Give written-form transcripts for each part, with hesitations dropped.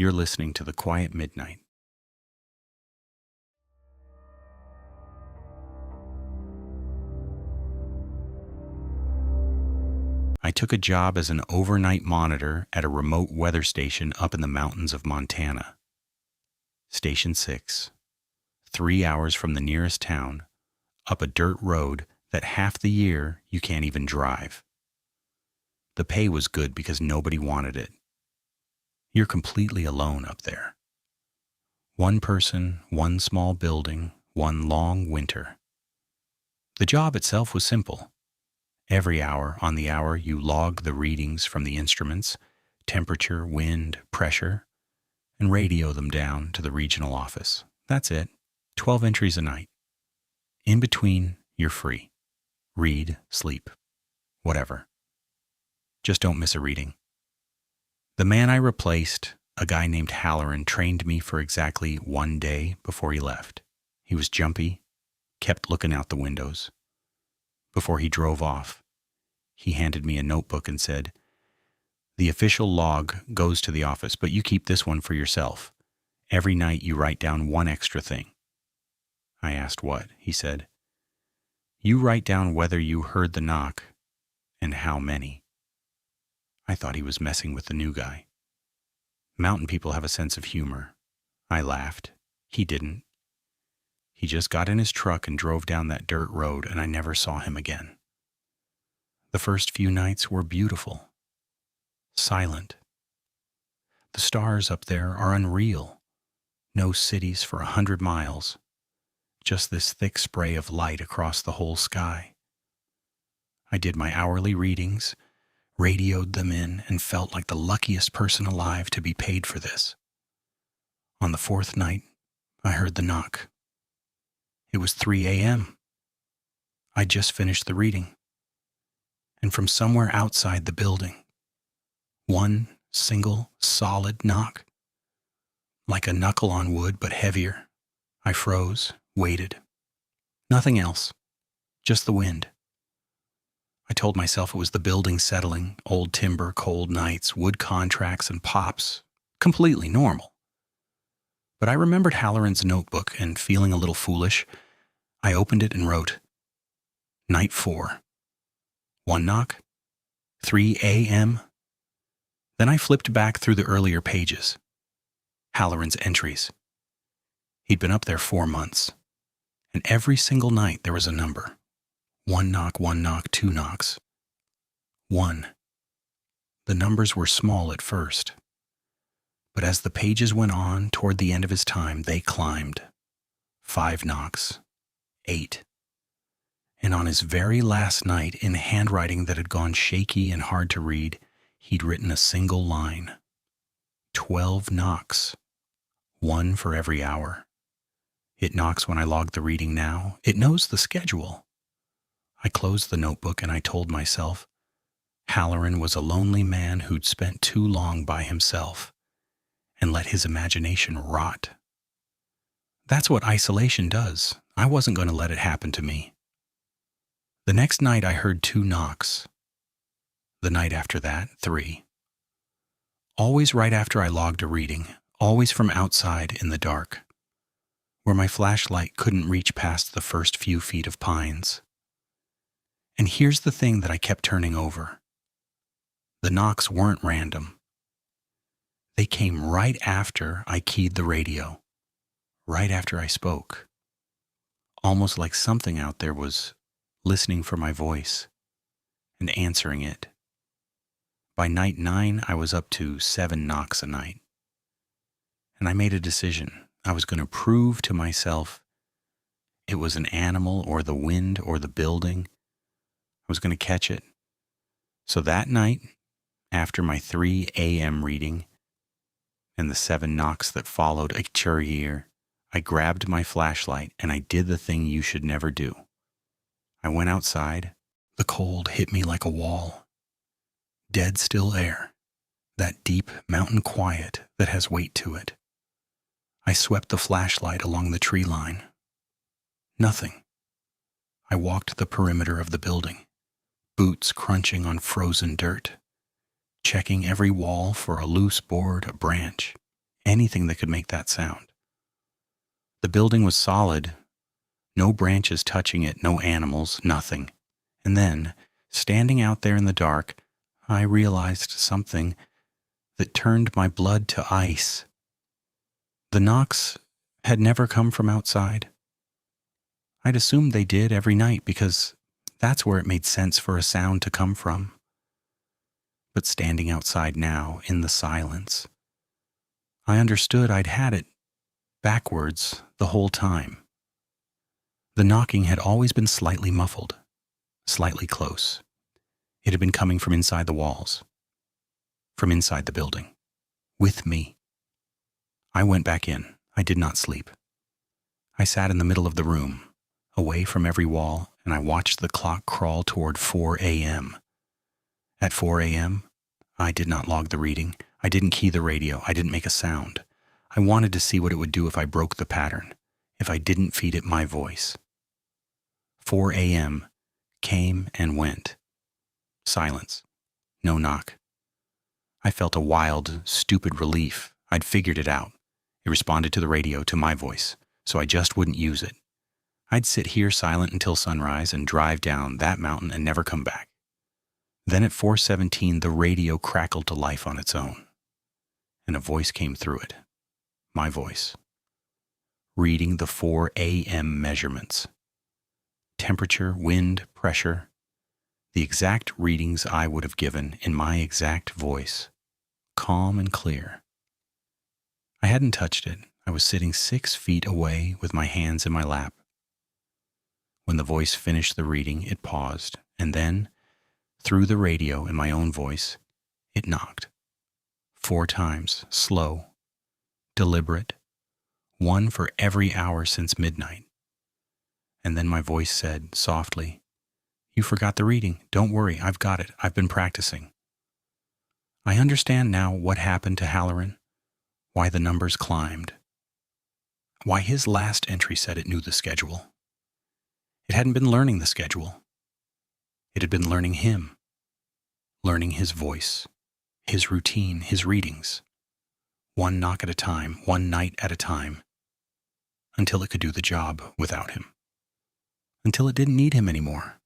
You're listening to The Quiet Midnight. I took a job as an overnight monitor at a remote weather station up in the mountains of Montana. Station 6, 3 hours from the nearest town, up a dirt road that half the year you can't even drive. The pay was good because nobody wanted it. You're completely alone up there. One person, one small building, one long winter. The job itself was simple. Every hour on the hour you log the readings from the instruments, temperature, wind, pressure, and radio them down to the regional office. That's it. 12 entries a night. In between, you're free. Read, sleep, whatever. Just don't miss a reading. The man I replaced, a guy named Halloran, trained me for exactly 1 day before he left. He was jumpy, kept looking out the windows. Before he drove off, he handed me a notebook and said, "The official log goes to the office, but you keep this one for yourself. Every night you write down one extra thing." I asked what. He said, "You write down whether you heard the knock and how many." I thought he was messing with the new guy. Mountain people have a sense of humor. I laughed. He didn't. He just got in his truck and drove down that dirt road, and I never saw him again. The first few nights were beautiful. Silent. The stars up there are unreal. No cities for 100 miles. Just this thick spray of light across the whole sky. I did my hourly readings, radioed them in, and felt like the luckiest person alive to be paid for this. On the 4th night, I heard the knock. It was 3 a.m. I'd just finished the reading. And from somewhere outside the building, one single solid knock. Like a knuckle on wood, but heavier. I froze, waited. Nothing else. Just the wind. I told myself it was the building settling, old timber, cold nights, wood contracts, and pops. Completely normal. But I remembered Halloran's notebook, and feeling a little foolish, I opened it and wrote, Night 4. 1 knock. 3 a.m. Then I flipped back through the earlier pages. Halloran's entries. He'd been up there 4 months, and every single night there was a number. 1 knock, 2 knocks. 1. The numbers were small at first, but as the pages went on toward the end of his time, they climbed. 5 knocks. 8. And on his very last night, in handwriting that had gone shaky and hard to read, he'd written a single line. 12 knocks. 1 for every hour. It knocks when I log the reading now. It knows the schedule. I closed the notebook and I told myself, Halloran was a lonely man who'd spent too long by himself and let his imagination rot. That's what isolation does. I wasn't going to let it happen to me. The next night I heard 2 knocks. The night after that, 3. Always right after I logged a reading, always from outside in the dark, where my flashlight couldn't reach past the first few feet of pines. And here's the thing that I kept turning over. The knocks weren't random. They came right after I keyed the radio, right after I spoke. Almost like something out there was listening for my voice and answering it. By night 9, I was up to 7 knocks a night. And I made a decision. I was going to prove to myself it was an animal or the wind or the building. I was going to catch it. So that night, after my 3 a.m. reading and the 7 knocks that followed a churrier, I grabbed my flashlight and I did the thing you should never do. I went outside. The cold hit me like a wall. Dead still air, that deep mountain quiet that has weight to it. I swept the flashlight along the tree line. Nothing. I walked the perimeter of the building, boots crunching on frozen dirt, checking every wall for a loose board, a branch, anything that could make that sound. The building was solid, no branches touching it, no animals, nothing. And then, standing out there in the dark, I realized something that turned my blood to ice. The knocks had never come from outside. I'd assumed they did every night because that's where it made sense for a sound to come from. But standing outside now, in the silence, I understood I'd had it backwards the whole time. The knocking had always been slightly muffled, slightly close. It had been coming from inside the walls, from inside the building, with me. I went back in. I did not sleep. I sat in the middle of the room, away from every wall, and I watched the clock crawl toward 4 a.m. At 4 a.m., I did not log the reading. I didn't key the radio. I didn't make a sound. I wanted to see what it would do if I broke the pattern, if I didn't feed it my voice. 4 a.m. came and went. Silence. No knock. I felt a wild, stupid relief. I'd figured it out. It responded to the radio, to my voice, so I just wouldn't use it. I'd sit here silent until sunrise and drive down that mountain and never come back. Then at 4:17, the radio crackled to life on its own, and a voice came through it. My voice. Reading the 4 a.m. measurements. Temperature, wind, pressure. The exact readings I would have given in my exact voice. Calm and clear. I hadn't touched it. I was sitting 6 feet away with my hands in my lap. When the voice finished the reading, it paused, and then, through the radio in my own voice, it knocked. 4 times, slow, deliberate, 1 for every hour since midnight. And then my voice said, softly, "You forgot the reading. Don't worry, I've got it. I've been practicing." I understand now what happened to Halloran, why the numbers climbed, why his last entry said it knew the schedule. It hadn't been learning the schedule. It had been learning him, learning his voice, his routine, his readings, 1 knock at a time, 1 night at a time, until it could do the job without him, until it didn't need him anymore.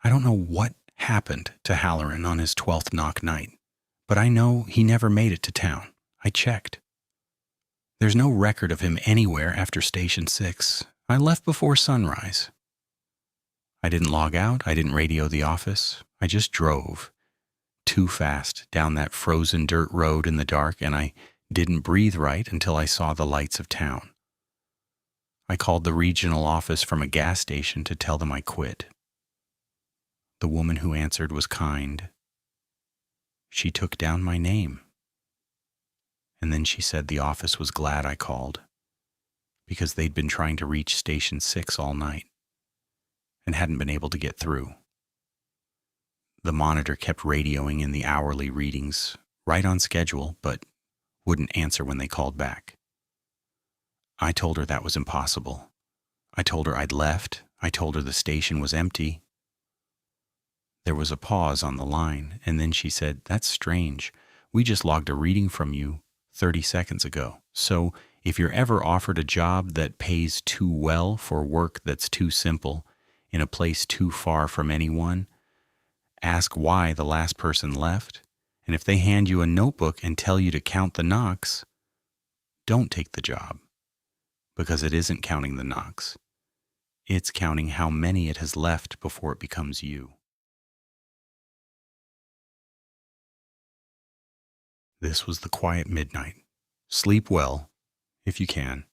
I don't know what happened to Halloran on his 12th knock night, but I know he never made it to town. I checked. There's no record of him anywhere after Station 6. I left before sunrise. I didn't log out. I didn't radio the office. I just drove too fast down that frozen dirt road in the dark, and I didn't breathe right until I saw the lights of town. I called the regional office from a gas station to tell them I quit. The woman who answered was kind. She took down my name. And then she said the office was glad I called, because they'd been trying to reach Station 6 all night and hadn't been able to get through. The monitor kept radioing in the hourly readings, right on schedule, but wouldn't answer when they called back. I told her that was impossible. I told her I'd left. I told her the station was empty. There was a pause on the line, and then she said, "That's strange. We just logged a reading from you 30 seconds ago. So if you're ever offered a job that pays too well for work that's too simple in a place too far from anyone, ask why the last person left, and if they hand you a notebook and tell you to count the knocks, don't take the job, because it isn't counting the knocks. It's counting how many it has left before it becomes you." This was The Quiet Midnight. Sleep well, if you can.